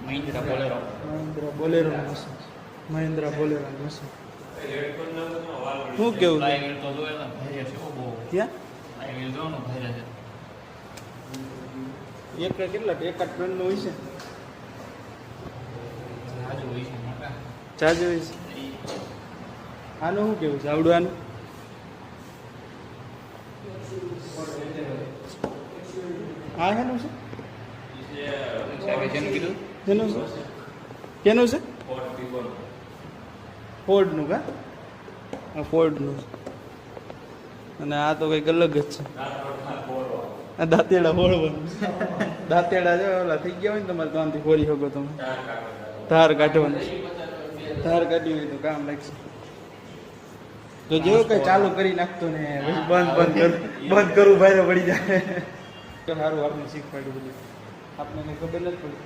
Mahindra Bolero. Mahindra બોલેરોનું મશીન. મહિન્દ્રા બોલેરોનું મશીન. શું કેવું ફ્લાય વ્હીલ તો જોયેલા ભાઈ છે બહુ. ત્યાં ફ્લાય વ્હીલ જો ને ભાઈ છે. એક કેટલા એકાદ ટનનું હોય છે. આજુ હોય છે મોટા. ચાર્જ હોય છે. આનું શું કેવું છે આવડું આનું? આ શેનું છે? સાહેબે જેનું કીધું શેનું છે? કેનું છે? ફોર્ડનું કા? આ ફોર્ડનું છે. અને આ તો કંઈક અલગ જ છે. આ દાંતેડા ફોડવાનું. દાંતેડા જો ઓલા થઈ ગયા હોય ને તમારે તો આમથી ફોડી શકો તમે. ધાર કાઢવાનું. ધાર કાઢી હોય તો કામ લાગશે. તો જેવું કઈ ચાલુ કરી નાખતો ને પછી બંધ કરવું ભાઈ પડી જાય. સારું આપણે શીખવાડ્યું બધું. આપણને ખબર નથી પડી.